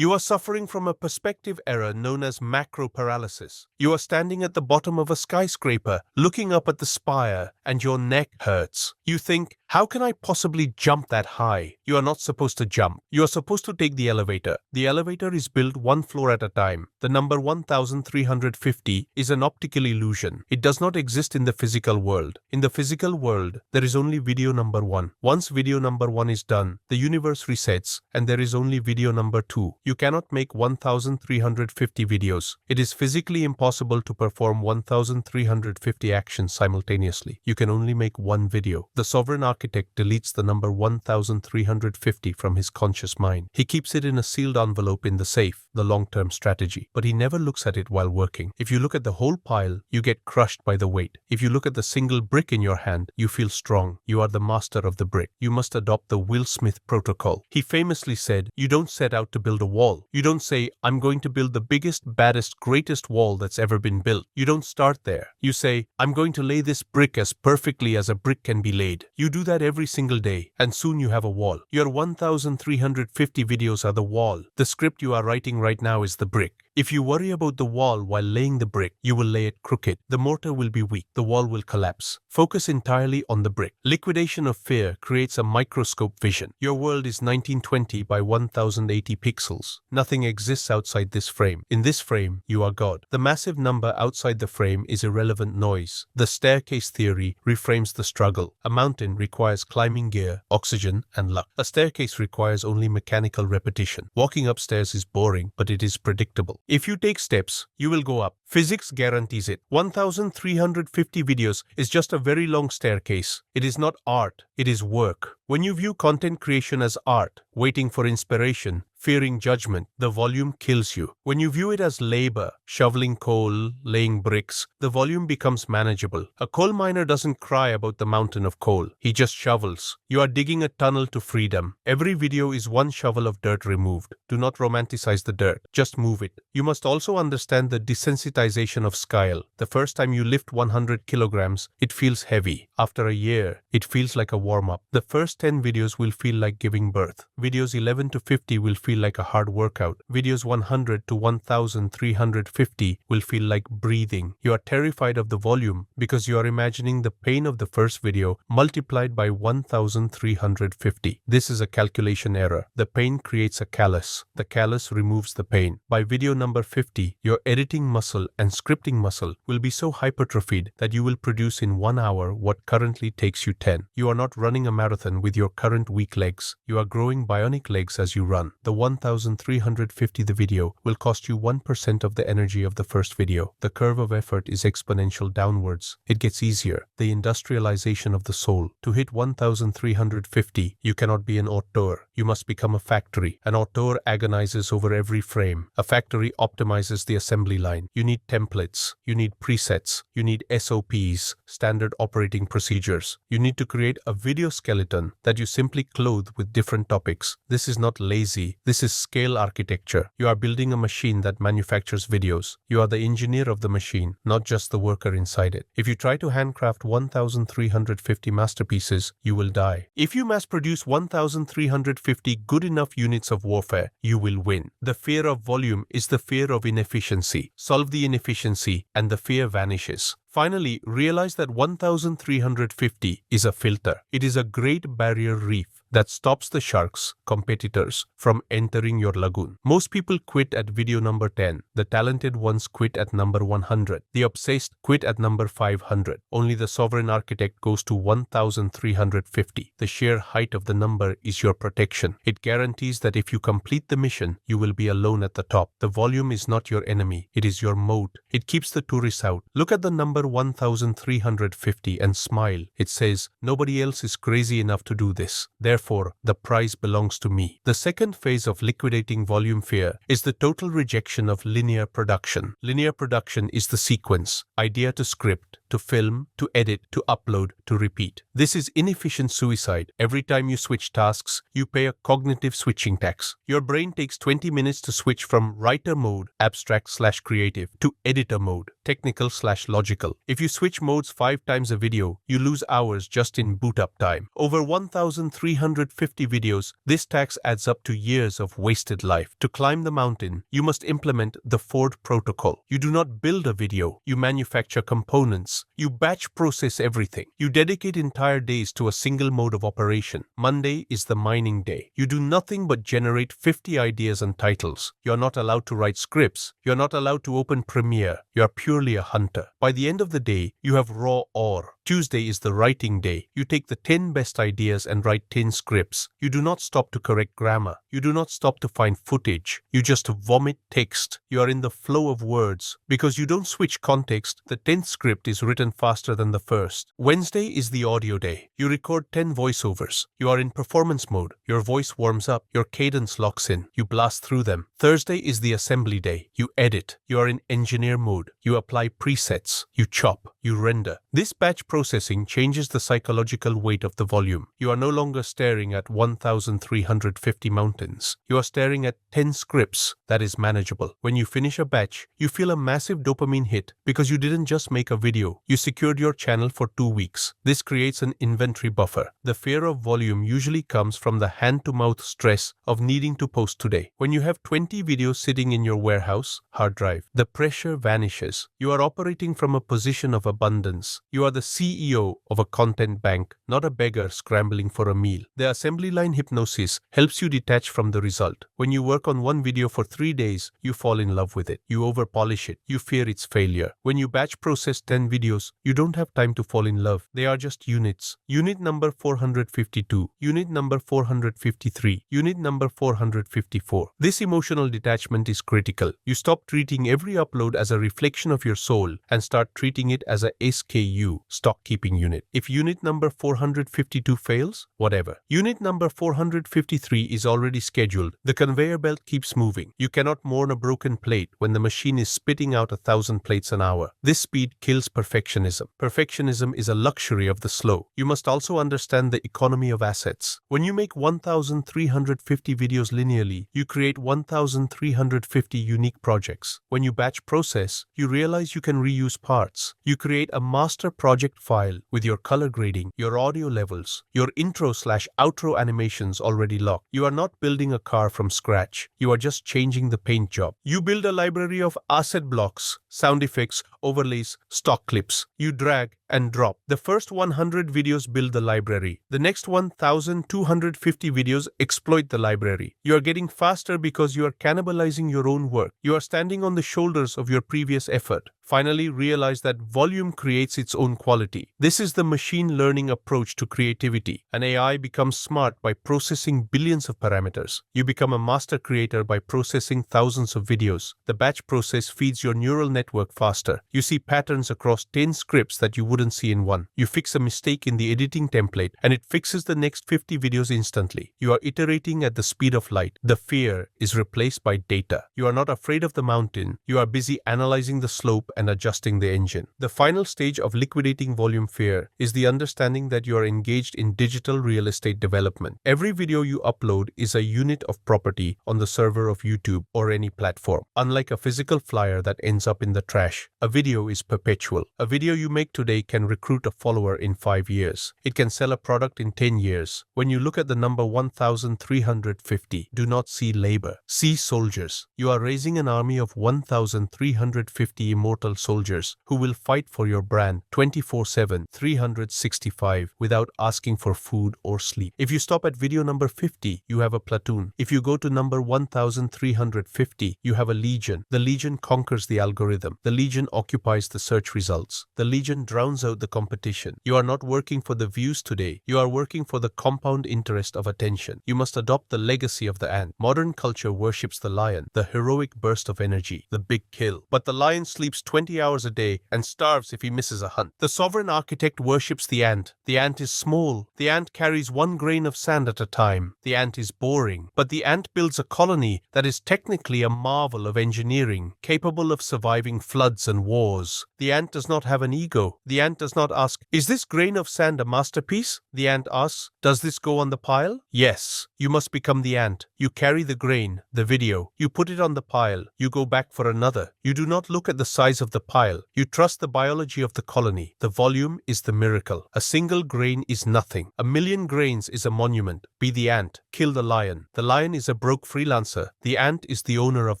You are suffering from a perspective error known as macro paralysis. You are standing at the bottom of a skyscraper, looking up at the spire, and your neck hurts. You think, how can I possibly jump that high? You are not supposed to jump. You are supposed to take the elevator. The elevator is built one floor at a time. The number 1350 is an optical illusion. It does not exist in the physical world. In the physical world, there is only video number 1. Once video number 1 is done, the universe resets, and there is only video number 2. You cannot make 1350 videos. It is physically impossible to perform 1350 actions simultaneously. You can only make one video. The sovereign architect deletes the number 1350 from his conscious mind. He keeps it in a sealed envelope in the safe, the long-term strategy. But he never looks at it while working. If you look at the whole pile, you get crushed by the weight. If you look at the single brick in your hand, you feel strong. You are the master of the brick. You must adopt the Will Smith protocol. He famously said, you don't set out to build a wall. You don't say, I'm going to build the biggest, baddest, greatest wall that's ever been built. You don't start there. You say, I'm going to lay this brick as perfectly as a brick can be laid. You do that every single day, and soon you have a wall. Your 1350 videos are the wall. The script you are writing right now is the brick. If you worry about the wall while laying the brick, you will lay it crooked. The mortar will be weak. The wall will collapse. Focus entirely on the brick. Liquidation of fear creates a microscope vision. Your world is 1920 by 1080 pixels. Nothing exists outside this frame. In this frame, you are God. The massive number outside the frame is irrelevant noise. The staircase theory reframes the struggle. A mountain requires climbing gear, oxygen, and luck. A staircase requires only mechanical repetition. Walking upstairs is boring, but it is predictable. If you take steps, you will go up. Physics guarantees it. 1350 videos is just a very long staircase. It is not art, it is work. When you view content creation as art, waiting for inspiration, fearing judgment, the volume kills you. When you view it as labor, shoveling coal, laying bricks, the volume becomes manageable. A coal miner doesn't cry about the mountain of coal. He just shovels. You are digging a tunnel to freedom. Every video is one shovel of dirt removed. Do not romanticize the dirt. Just move it. You must also understand the desensitization of scale. The first time you lift 100 kilograms, it feels heavy. After a year, it feels like a warm-up. The first 10 videos will feel like giving birth. Videos 11 to 50 will feel like a hard workout. Videos 100 to 1350 will feel like breathing. You are terrified of the volume because you are imagining the pain of the first video multiplied by 1350. This is a calculation error. The pain creates a callus. The callus removes the pain. By video number 50, your editing muscle and scripting muscle will be so hypertrophied that you will produce in 1 hour what currently takes you 10. You are not running a marathon with your current weak legs. You are growing bionic legs as you run. The 1350 the video will cost you 1% of the energy of the first video. The curve of effort is exponential downwards. It gets easier. The industrialization of the soul. To hit 1350, you cannot be an auteur. You must become a factory. An auteur agonizes over every frame. A factory optimizes the assembly line. You need templates. You need presets. You need SOPs, standard operating procedures. You need to create a video skeleton that you simply clothe with different topics. This is not lazy. This is scale architecture. You are building a machine that manufactures videos. You are the engineer of the machine, not just the worker inside it. If you try to handcraft 1350 masterpieces, you will die. If you mass produce 1350 good enough units of warfare, you will win. The fear of volume is the fear of inefficiency. Solve the inefficiency and the fear vanishes. Finally, realize that 1350 is a filter. It is a great barrier reef that stops the sharks, competitors, from entering your lagoon. Most people quit at video number 10. The talented ones quit at number 100. The obsessed quit at number 500. Only the sovereign architect goes to 1350. The sheer height of the number is your protection. It guarantees that if you complete the mission, you will be alone at the top. The volume is not your enemy. It is your moat. It keeps the tourists out. Look at the number 1350 and smile. It says, nobody else is crazy enough to do this. Therefore, the prize belongs to me. The second phase of liquidating volume fear is the total rejection of linear production. Linear production is the sequence, idea to script, to film, to edit, to upload, to repeat. This is inefficient suicide. Every time you switch tasks, you pay a cognitive switching tax. Your brain takes 20 minutes to switch from writer mode, abstract/creative, to editor mode, technical/logical. If you switch modes 5 times a video, you lose hours just in boot up time. Over 1,350 videos, this tax adds up to years of wasted life. To climb the mountain, you must implement the Ford protocol. You do not build a video, you manufacture components. You batch process everything. You dedicate entire days to a single mode of operation. Monday is the mining day. You do nothing but generate 50 ideas and titles. You're not allowed to write scripts. You're not allowed to open Premiere. You're purely a hunter. By the end of the day, you have raw ore. Tuesday is the writing day. You take the 10 best ideas and write 10 scripts. You do not stop to correct grammar. You do not stop to find footage. You just vomit text. You are in the flow of words. Because you don't switch context, the 10th script is written faster than the first. Wednesday is the audio day. You record 10 voiceovers. You are in performance mode. Your voice warms up. Your cadence locks in. You blast through them. Thursday is the assembly day. You edit. You are in engineer mode. You apply presets. You chop. You render. This batch processing changes the psychological weight of the volume. You are no longer staring at 1,350 mountains. You are staring at 10 scripts. That is manageable. When you finish a batch, you feel a massive dopamine hit because you didn't just make a video. You secured your channel for 2 weeks. This creates an inventory buffer. The fear of volume usually comes from the hand-to-mouth stress of needing to post today. When you have 20 videos sitting in your warehouse hard drive, the pressure vanishes. You are operating from a position of abundance. You are the CEO of a content bank, not a beggar scrambling for a meal. The assembly line hypnosis helps you detach from the result. When you work on one video for 3 days, you fall in love with it. You over-polish it. You fear its failure. When you batch process 10 videos, you don't have time to fall in love. They are just units. Unit number 452. Unit number 453. Unit number 454. This emotional detachment is critical. You stop treating every upload as a reflection of your soul and start treating it as a SKU, stock keeping unit. If unit number 452 fails, whatever. Unit number 453 is already scheduled. The conveyor belt keeps moving. You cannot mourn a broken plate when the machine is spitting out 1,000 plates an hour. This speed kills perfectionism. Perfectionism is a luxury of the slow. You must also understand the economy of assets. When you make 1,350 videos linearly, you create 1,350 unique projects. When you batch process, you realize you can reuse parts. You create a master project file with your color grading, your audio levels, your intro/outro animations already locked. You are not building a car from scratch. You are just changing the paint job. You build a library of asset blocks, sound effects, overlays, stock clips. You drag and drop. The first 100 videos build the library. The next 1,250 videos exploit the library. You are getting faster because you are cannibalizing your own work. You are standing on the shoulders of your previous effort. Finally, realize that volume creates its own quality. This is the machine learning approach to creativity. An AI becomes smart by processing billions of parameters. You become a master creator by processing thousands of videos. The batch process feeds your neural network faster. You see patterns across 10 scripts that you wouldn't see in one. You fix a mistake in the editing template and it fixes the next 50 videos instantly. You are iterating at the speed of light. The fear is replaced by data. You are not afraid of the mountain. You are busy analyzing the slope and adjusting the engine. The final stage of liquidating volume fear is the understanding that you are engaged in digital real estate development. Every video you upload is a unit of property on the server of YouTube or any platform. Unlike a physical flyer that ends up in the trash, a video is perpetual. A video you make today can recruit a follower in 5 years. It can sell a product in 10 years. When you look at the number 1,350, do not see labor. See soldiers. You are raising an army of 1,350 immortal soldiers who will fight for your brand 24/7, 365 without asking for food or sleep. If you stop at video number 50, you have a platoon. If you go to number 1,350, you have a legion. The legion conquers the algorithm. The legion occupies the search results. The legion drowns out the competition. You are not working for the views today. You are working for the compound interest of attention. You must adopt the legacy of the ant. Modern culture worships the lion, the heroic burst of energy, the big kill. But the lion sleeps 20 hours a day and starves if he misses a hunt. The sovereign architect worships the ant. The ant is small. The ant carries 1 grain of sand at a time. The ant is boring. But the ant builds a colony that is technically a marvel of engineering, capable of surviving floods and wars. The ant does not have an ego. The ant does not ask, "Is this grain of sand a masterpiece?" The ant asks, "Does this go on the pile?" Yes, you must become the ant. You carry the grain, the video. You put it on the pile. You go back for another. You do not look at the size of the pile. You trust the biology of the colony. The volume is the miracle. A single grain is nothing. A million grains is a monument. Be the ant. Kill the lion. The lion is a broke freelancer. The ant is the owner of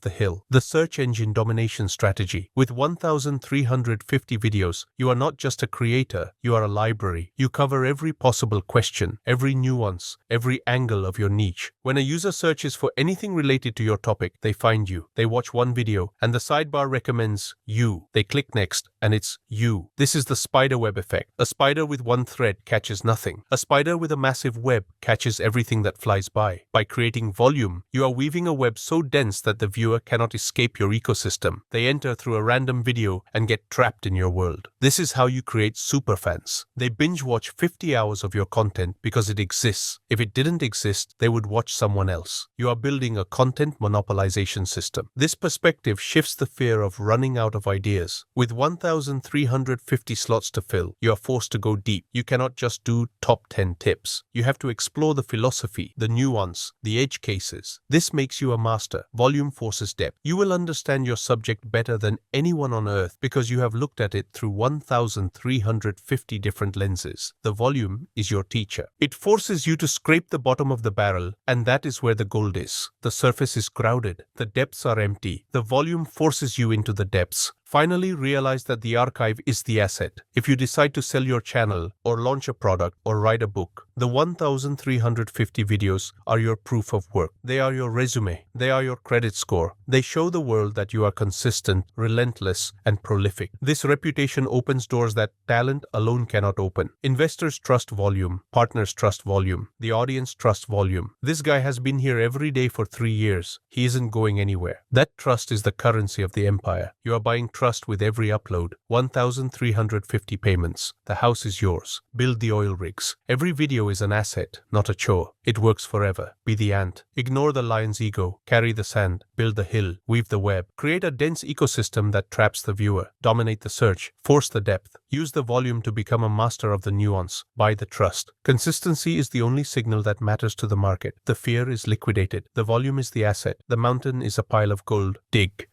the hill. The search engine domination strategy. With 1,350 videos, you are not just a creator, you are a library. You cover every possible question, every nuance, every angle of your niche. When a user searches for anything related to your topic, they find you. They watch one video, and the sidebar recommends you. They click next, and it's you. This is the spiderweb effect. A spider with one thread catches nothing. A spider with a massive web catches everything that flies by. By creating volume, you are weaving a web so dense that the viewer cannot escape your ecosystem. They enter through a random video and get trapped in your world. This is how you create superfans. They binge watch 50 hours of your content because it exists. If it didn't exist, they would watch someone else. You are building a content monopolization system. This perspective shifts the fear of running out of ideas. With 1,350 slots to fill, you are forced to go deep. You cannot just do top 10 tips. You have to explore the philosophy, the nuance, the edge cases. This makes you a master. Volume forces depth. You will understand your subject better than anyone on earth because you have looked at it through 1,350 different lenses. The volume is your teacher. It forces you to scrape the bottom of the barrel, and that is where the gold is. The surface is crowded. The depths are empty. The volume forces you into the depths. Finally, realize that the archive is the asset. If you decide to sell your channel, or launch a product, or write a book, the 1,350 videos are your proof of work. They are your resume. They are your credit score. They show the world that you are consistent, relentless, and prolific. This reputation opens doors that talent alone cannot open. Investors trust volume. Partners trust volume. The audience trusts volume. This guy has been here every day for 3 years. He isn't going anywhere. That trust is the currency of the empire. You are buying trust with every upload. 1,350 payments. The house is yours. Build the oil rigs. Every video is an asset, not a chore. It works forever. Be the ant. Ignore the lion's ego. Carry the sand. Build the hill. Weave the web. Create a dense ecosystem that traps the viewer. Dominate the search. Force the depth. Use the volume to become a master of the nuance. Buy the trust. Consistency is the only signal that matters to the market. The fear is liquidated. The volume is the asset. The mountain is a pile of gold. Dig.